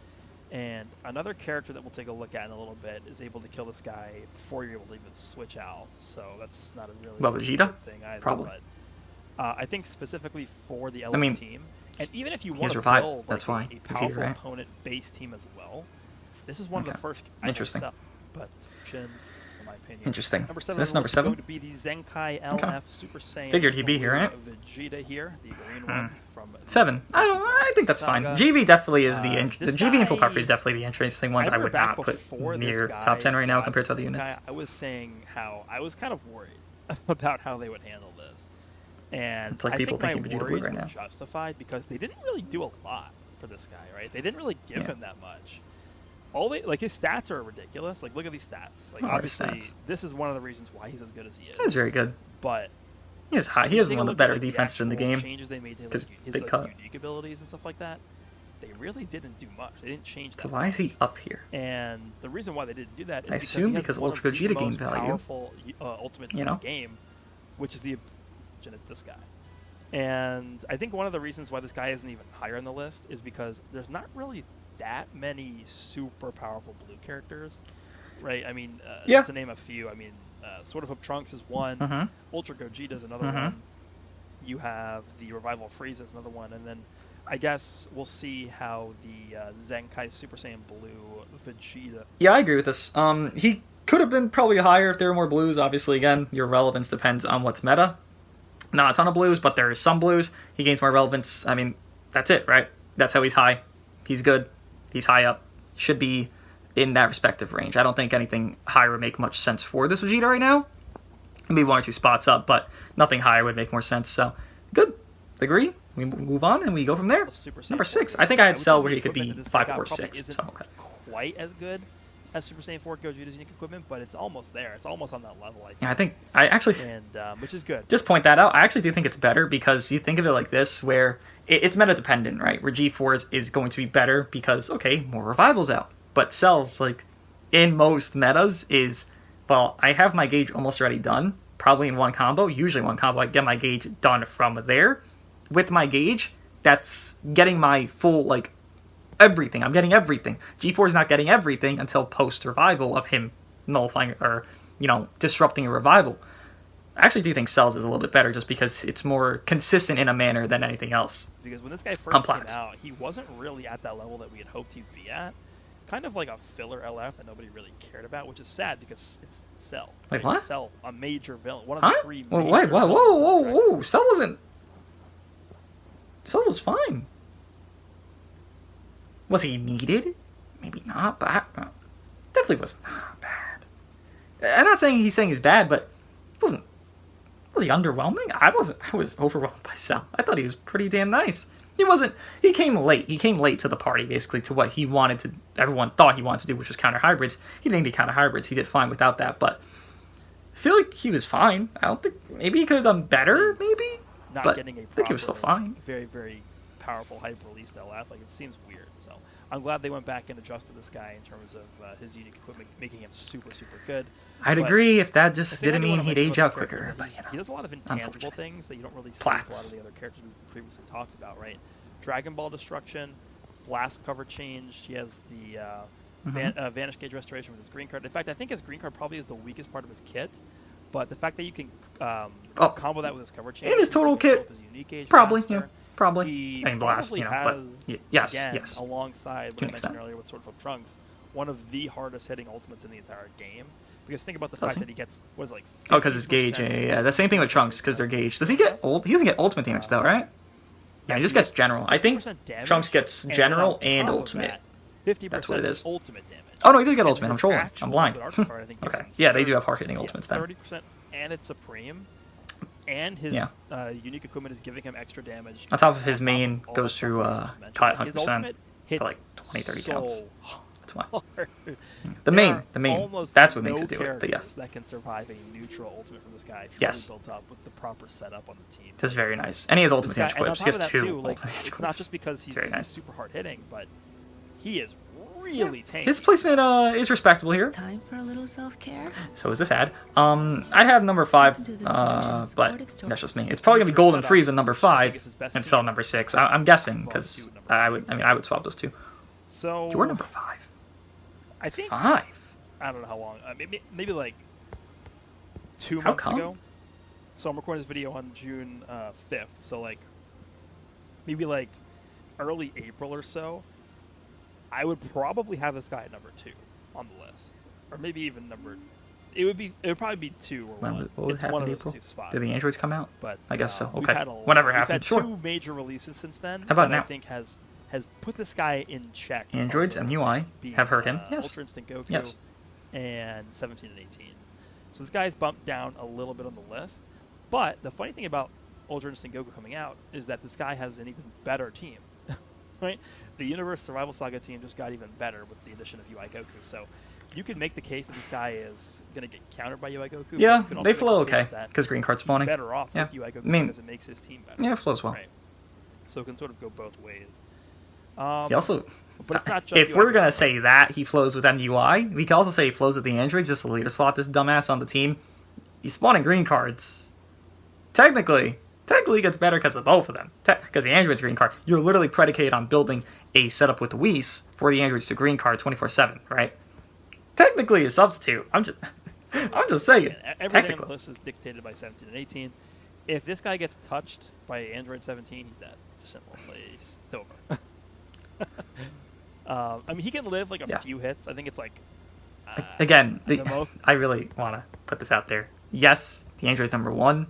Speaker 3: And another character that we'll take a look at in a little bit is able to kill this guy before you're able to even switch out. So that's not a really
Speaker 1: Vegeta?
Speaker 3: good thing either.
Speaker 1: Probably.
Speaker 3: But, I think specifically for the LA team, and even if you want to
Speaker 1: revive.
Speaker 3: build
Speaker 1: that's
Speaker 3: like,
Speaker 1: why.
Speaker 3: a powerful opponent base team as well, this is one of the first.
Speaker 1: Interesting.
Speaker 3: But in my opinion,
Speaker 1: interesting.
Speaker 3: Number 7
Speaker 1: so that's number 7.
Speaker 3: Going to be the Zenkai LF Super Saiyan.
Speaker 1: Figured he'd be here, right?
Speaker 3: Vegeta here, the green one from
Speaker 1: 7. I think that's fine. GV definitely is the GV and full power is definitely the interesting ones. I would not put near top 10 right now compared to other units.
Speaker 3: I was saying how I was kind of worried about how they would handle this. And
Speaker 1: it's like
Speaker 3: I
Speaker 1: people
Speaker 3: think
Speaker 1: thinking
Speaker 3: my
Speaker 1: Vegeta blue
Speaker 3: worries
Speaker 1: right
Speaker 3: were
Speaker 1: now.
Speaker 3: justified because they didn't really do a lot for this guy, right? They didn't really give him that much. His stats are ridiculous. Like, look at these stats. Like, obviously, this is one of the reasons why he's as good as he is.
Speaker 1: He's very good.
Speaker 3: But
Speaker 1: he is high. He has one of the better defenses in the game.
Speaker 3: Changes they made to his unique abilities and stuff like that. They really didn't do much. They didn't change that.
Speaker 1: So why is he up here?
Speaker 3: And the reason why they didn't do that is
Speaker 1: I assume because Ultra Gogeta gained value.
Speaker 3: Powerful ultimates in the game, which is the this guy. And I think one of the reasons why this guy isn't even higher on the list is because there's not really that many super powerful blue characters, right? I mean,
Speaker 1: Yeah.
Speaker 3: just to name a few, I mean, Sword of Hope Trunks is one, Ultra Gogeta is another one. You have the Revival of Frieza is another one, and then I guess we'll see how the Zenkai Super Saiyan Blue Vegeta.
Speaker 1: Yeah, I agree with this. He could have been probably higher if there were more blues. Obviously, again, your relevance depends on what's meta. Not a ton of blues, but there is some blues. He gains more relevance. I mean, that's it, right? That's how he's high. He's good. He's high up. Should be in that respective range. I don't think anything higher would make much sense for this Vegeta right now. Maybe 1 or 2 spots up, but nothing higher would make more sense. So, good. Agree. We move on and we go from there. Number 6. I think I had Cell where he could be 5 or 6. So, okay.
Speaker 3: Quite as good as Super Saiyan 4 Gogeta's unique equipment, but it's almost there. It's almost on that level, I think.
Speaker 1: Yeah, I think I actually,
Speaker 3: and which is good.
Speaker 1: Just point that out. I actually do think it's better because you think of it like this, where it's meta dependent, right? Where G4 is going to be better because more revivals out. But Cell's like in most metas is, well, I have my gauge almost already done, probably in one combo. Usually one combo, I get my gauge done from there. With my gauge, that's getting my full everything. I'm getting everything. G4 is not getting everything until post-revival of him nullifying or, disrupting a revival. I actually do think Cells is a little bit better just because it's more consistent in a manner than anything else.
Speaker 3: Because when this guy first came out, he wasn't really at that level that we had hoped he'd be at. Kind of like a filler LF that nobody really cared about, which is sad because it's Cell.
Speaker 1: Wait, what?
Speaker 3: Cell, a major villain. One of the 3 major
Speaker 1: wait, whoa. Cell was fine. Was he needed? Maybe not, but definitely was not bad. I'm not saying he's bad, but was he underwhelming? I was overwhelmed by Cell. I thought he was pretty damn nice. He came late. He came late to the party, basically, to what he wanted to, everyone thought he wanted to do, which was counter hybrids. He didn't do counter hybrids. He did fine without that, but I feel like he was fine. I don't think, maybe because I'm better, maybe?
Speaker 3: Not getting a proper,
Speaker 1: I think he was still fine.
Speaker 3: Very, very powerful hyper-release LF. It seems weird. So I'm glad they went back and adjusted this guy in terms of his unique equipment, making him super, super good.
Speaker 1: I'd agree if that just didn't mean he'd age out quicker. But,
Speaker 3: he does a lot of intangible things that you don't really see with a lot of the other characters we previously talked about, right? Dragon Ball Destruction, Blast cover change. He has the Vanish Gauge Restoration with his green card. In fact, I think his green card probably is the weakest part of his kit. But the fact that you can combo that with his cover change
Speaker 1: and his total kit,
Speaker 3: his unique gauge
Speaker 1: probably,
Speaker 3: faster,
Speaker 1: probably.
Speaker 3: He
Speaker 1: Blast,
Speaker 3: probably
Speaker 1: but
Speaker 3: has,
Speaker 1: yes,
Speaker 3: alongside what I mentioned earlier with Sword of Trunks, one of the hardest hitting ultimates in the entire game. Because think about the fact that he gets,
Speaker 1: because his gauge, yeah. The same thing with Trunks, because they're gauge. Does he get He doesn't get ultimate damage, though, right? Yeah, he just gets general. I think Trunks gets general and ultimate.
Speaker 3: 50%
Speaker 1: That's what it is.
Speaker 3: Ultimate damage.
Speaker 1: Oh, no, he did get ultimate. I'm trolling. I'm blind.
Speaker 3: Okay.
Speaker 1: Yeah, they do have hard-hitting ultimates then.
Speaker 3: 30%, and it's Supreme. And his unique equipment is giving him extra damage.
Speaker 1: On top of his main goes through cut 100%
Speaker 3: for
Speaker 1: like 20, 30 counts. That's why. The main. That's what makes it do it. But yes,
Speaker 3: that can survive a neutral ultimate from this guy.
Speaker 1: Yes,
Speaker 3: built up with the proper setup on the team.
Speaker 1: That's very nice. And he has ultimate damage clips. He has 2.
Speaker 3: It's not just because he's super hard hitting, but he is really tanky.
Speaker 1: His placement is respectable here.
Speaker 5: Time for a little self-care.
Speaker 1: So is this ad. I'd have number 5, but that's just me. It's probably gonna be Golden Frieza number 5 and Cell number 6. I'm guessing because I would swap those 2.
Speaker 3: So
Speaker 1: you're number 5.
Speaker 3: I think
Speaker 1: 5.
Speaker 3: I don't know how long. Maybe like 2 months ago. So I'm recording this video on June 5th. So maybe early April or so. I would probably have this guy at number 2 on the list, or maybe even number. It would probably be 2 or 1.
Speaker 1: What would happen in April?
Speaker 3: 2 spots.
Speaker 1: Did the androids come out?
Speaker 3: But
Speaker 1: I guess so. Okay. Whatever happened.
Speaker 3: We've had 2 major releases since then.
Speaker 1: How about now?
Speaker 3: I think has put this guy in check.
Speaker 1: Androids MUI have hurt him. Yes.
Speaker 3: Ultra Instinct Goku. And 17 and 18. So this guy's bumped down a little bit on the list. But the funny thing about Ultra Instinct Goku coming out is that this guy has an even better team. Right? The Universe Survival Saga team just got even better with the addition of UI Goku. So you could make the case that this guy is going to get countered by UI Goku.
Speaker 1: Yeah, they flow okay because green card spawning.
Speaker 3: He's better off with UI Goku because it makes his team better.
Speaker 1: Yeah, it flows well.
Speaker 3: Right. So it can sort of go both ways.
Speaker 1: He also,
Speaker 3: but it's not just
Speaker 1: if we're going to say that he flows with MUI, we can also say he flows with the androids just to leader slot this dumbass on the team. He's spawning green cards. Technically it gets better because of both of them. Because the android's green card, you're literally predicated on building a setup with Whis for the androids to green card 24/7, right? Technically a substitute. I'm just saying.
Speaker 3: Everything on the list is dictated by 17 and 18. If this guy gets touched by Android 17, he's dead. It's simple. It's over. I mean, he can live like a few hits. I think it's like...
Speaker 1: Again, I really want to put this out there. Yes, the android's number 1.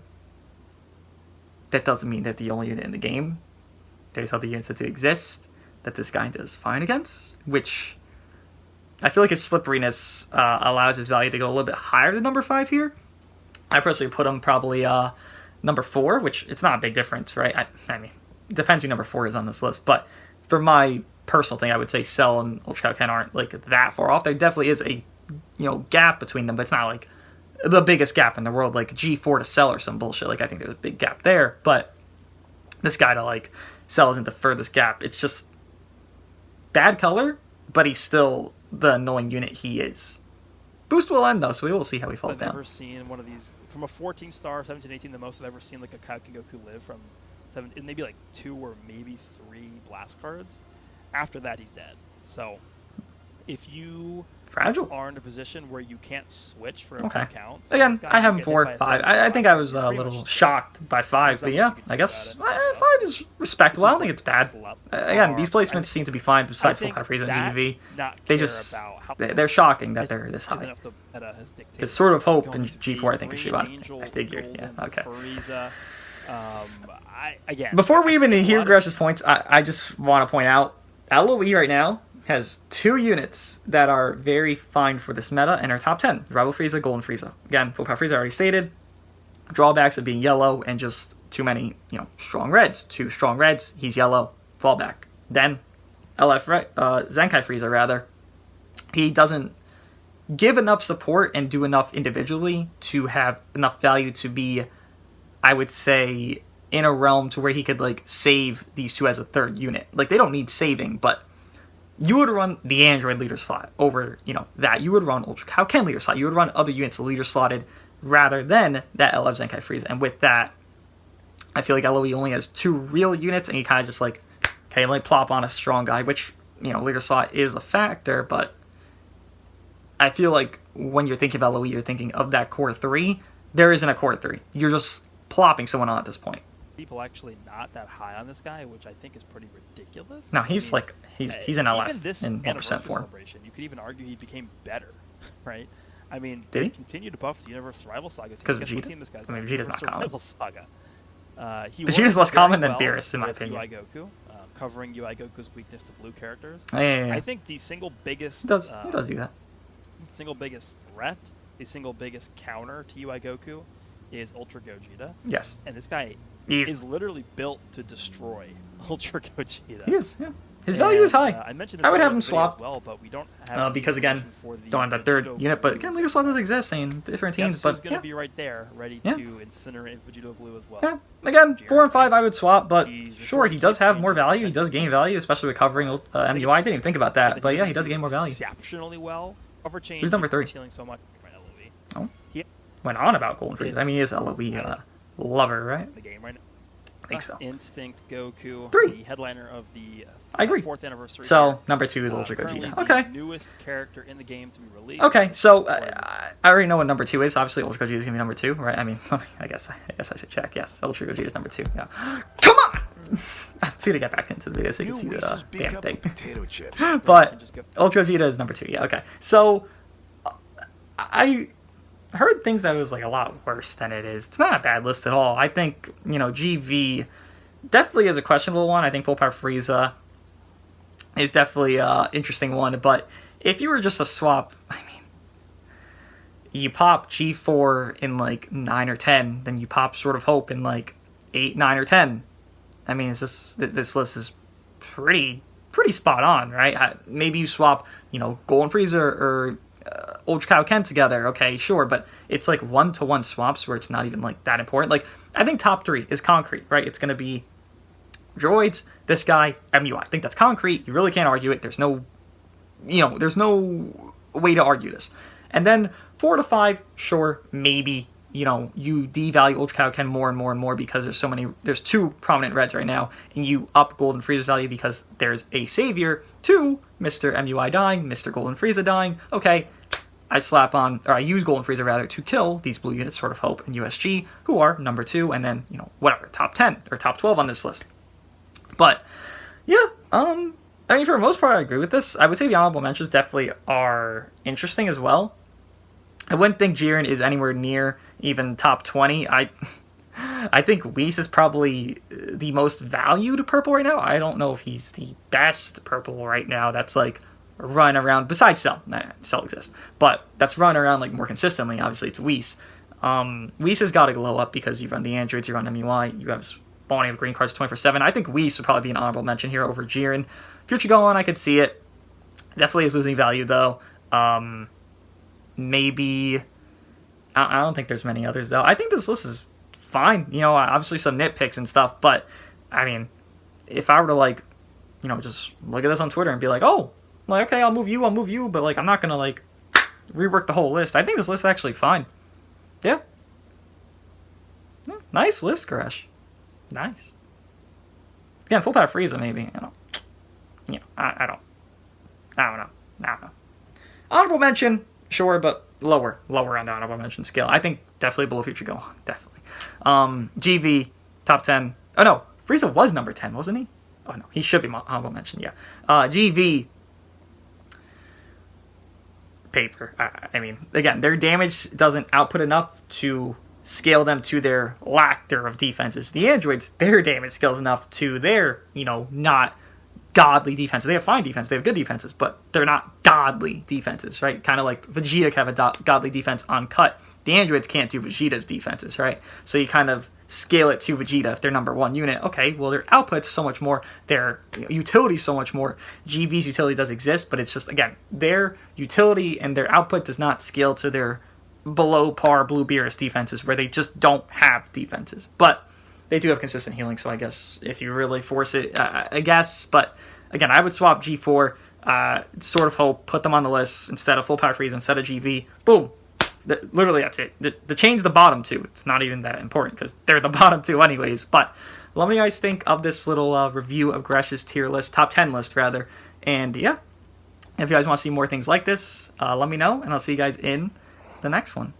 Speaker 1: That doesn't mean they're the only unit in the game. There's other units that do exist that this guy does fine against, which I feel like his slipperiness allows his value to go a little bit higher than number 5 here. I personally put him probably number 4, which it's not a big difference, right? I mean, it depends who number 4 is on this list, but for my personal thing, I would say Cell and Ultra Kaioken aren't like that far off. There definitely is a gap between them, but it's not like the biggest gap in the world, like G4 to Cell or some bullshit. Like, I think there's a big gap there, but this guy to like Cell isn't the furthest gap. It's just bad color, but he's still the annoying unit he is. Boost will end though, so we will see how he falls down.
Speaker 3: I've never seen one of these from a 14 star, 17, 18. The most I've ever seen like a Kaioken Goku live from 7, maybe like 2 or maybe 3 blast cards. After that, he's dead. So if you are in a position where you can't switch for a few counts.
Speaker 1: Again, I have him 4, 5. I think I was a little shocked by 5, but yeah, I guess 5 is respectable. I don't think it's bad. Again, these placements seem to be fine besides Full Power Frieza and GV. They're shocking that they're this high. Because Sword of Hope and G4 I think is Shibata. I figured, yeah, okay. Before we even hear Goreshs' points, I just want to point out, LOE right now has 2 units that are very fine for this meta and are top 10. Rebel Frieza, Golden Frieza. Again, Full Power Frieza already stated. Drawbacks of being yellow and just too many, strong reds. 2 strong reds, he's yellow, fallback. Then, Zenkai Frieza, rather. He doesn't give enough support and do enough individually to have enough value to be, I would say, in a realm to where he could, like, save these 2 as a 3rd unit. Like, they don't need saving, but you would run the android leader slot over, that. You would run Ultra Kaioken leader slot. You would run other units leader slotted rather than that LF Zenkai Frieza. And with that, I feel like LOE only has 2 real units, and you kind of just like, okay, like plop on a strong guy, which, leader slot is a factor, but I feel like when you're thinking of LOE, you're thinking of that core 3. There isn't a core 3. You're just plopping someone on at this point.
Speaker 3: People actually not that high on this guy, which I think is pretty ridiculous.
Speaker 1: No, he's he's an LF
Speaker 3: even this
Speaker 1: in 1% form.
Speaker 3: Celebration, you could even argue he became better, right? I mean,
Speaker 1: did he
Speaker 3: continue to buff the Universe Survival Saga
Speaker 1: because Vegeta?
Speaker 3: This
Speaker 1: I mean, Vegeta's not common.
Speaker 3: Saga.
Speaker 1: Vegeta's less common than Beerus, in my opinion.
Speaker 3: UI Goku, covering UI Goku's weakness to blue characters.
Speaker 1: Yeah.
Speaker 3: I think the single biggest
Speaker 1: he does do that.
Speaker 3: Single biggest threat, the single biggest counter to UI Goku is Ultra Gogeta.
Speaker 1: Yes.
Speaker 3: And this guy is literally built to destroy Ultra Gogeta.
Speaker 1: He is, yeah. His value is high.
Speaker 3: I mentioned this
Speaker 1: I would have him swap.
Speaker 3: As well, but we don't have
Speaker 1: because again, don't have that 3rd unit, but again, leader slot does exist in different teams. But
Speaker 3: going to be right there, ready to incinerate Vegeta Blue as well.
Speaker 1: Yeah. Again, Jiren 4 and 5 I would swap, but sure, he does have more value. He does gain value, especially with covering MUI. I didn't even think about that, but yeah, he does gain more value.
Speaker 3: Exceptionally well.
Speaker 1: Who's number 3?
Speaker 3: So much
Speaker 1: oh. He went on about Golden Frieza. I mean, he is LOE lover, right?
Speaker 3: The game right now.
Speaker 1: I think so.
Speaker 3: Instinct Goku,
Speaker 1: 3.
Speaker 3: the headliner of the
Speaker 1: I agree.
Speaker 3: 4th anniversary.
Speaker 1: So, number 2 is Ultra Gogeta. Okay.
Speaker 3: The newest character in the game to be released.
Speaker 1: Okay, so I already know what number 2 is. Obviously, Ultra Gogeta is going to be number 2, right? I mean, I guess I should check. Yes, Ultra Gogeta is number 2. Yeah. Come on! I'm just going to get back into the video so you can see the damn thing. But Ultra Gogeta is number 2. Yeah, okay. So, I heard things that it was like a lot worse than it is. It's not a bad list at all. I think, GV definitely is a questionable one. I think Full Power Frieza is definitely an interesting one. But if you were just a swap, I mean, you pop G4 in like 9 or 10, then you pop Sword of Hope in like 8, 9, or 10. I mean, it's just, this list is pretty spot on, right? Maybe you swap, Golden Frieza or Ultra Kaioken together, okay, sure, but it's like 1-to-1 swaps where it's not even like that important. Like, I think top 3 is concrete, right? It's going to be droids, this guy, MUI. I think that's concrete. You really can't argue it. There's no, there's no way to argue this. And then 4 to 5, sure, maybe, you know, you devalue Ultra Kaioken more and more and more because there's two prominent reds right now, and you up Golden Frieza's value because there's a savior to Mr. MUI dying, Mr. Golden Frieza dying. Okay, I use Golden Frieza rather to kill these blue units, Sword of Hope and USG, who are number 2, and then, you know, whatever, top 10 or top 12 on this list. But yeah, I mean, for the most part, I agree with this. I would say the honorable mentions definitely are interesting as well. I wouldn't think Jiren is anywhere near even top 20. I think Whis is probably the most valued purple right now. I don't know if he's the best purple right now. That's like run around, besides Cell. Cell exists. But that's run around like more consistently. Obviously, it's Whis. Whis has got to glow up because you run the androids, you run MUI, you have spawning of green cards 24/7. I think Whis would probably be an honorable mention here over Jiren. Future Gohan, I could see it. Definitely is losing value though. Maybe I don't think there's many others though. I think this list is fine. You know, obviously some nitpicks and stuff, but I mean, if I were to like, you know, just look at this on Twitter and be like, oh, like okay, I'll move you, but like I'm not gonna like rework the whole list. I think this list is actually fine. Yeah. Nice list, Goreshs. Nice. Again, full power Frieza maybe. I don't know. Honorable mention. Sure, but lower on the honorable mention scale. I think definitely below Future Gohan, definitely. GV, top 10. Oh no, Frieza was number 10, wasn't he? Oh no, he should be honorable mention, yeah. GV, paper. I mean, again, their damage doesn't output enough to scale them to their lack thereof defenses. The androids, their damage scales enough to their, you know, not godly defenses. They have fine defense, they have good defenses, but they're not godly defenses, right? Kind of like Vegeta can have a godly defense on cut. The androids can't do Vegeta's defenses, right? So you kind of scale it to Vegeta if they're number 1 unit. Okay, well their output's so much more, their utility's so much more. GV's utility does exist, but it's just, again, their utility and their output does not scale to their below par Blue Beerus defenses where they just don't have defenses. But they do have consistent healing, so I guess if you really force it, I guess. But again, I would swap G4, Sword of Hope, put them on the list instead of Full Power Frieza, instead of GV. Boom. Literally, that's it. The change the bottom 2. It's not even that important because they're the bottom 2 anyways. But let me guys think of this little review of Goresh's tier list, top 10 list rather. And yeah, if you guys want to see more things like this, let me know, and I'll see you guys in the next one.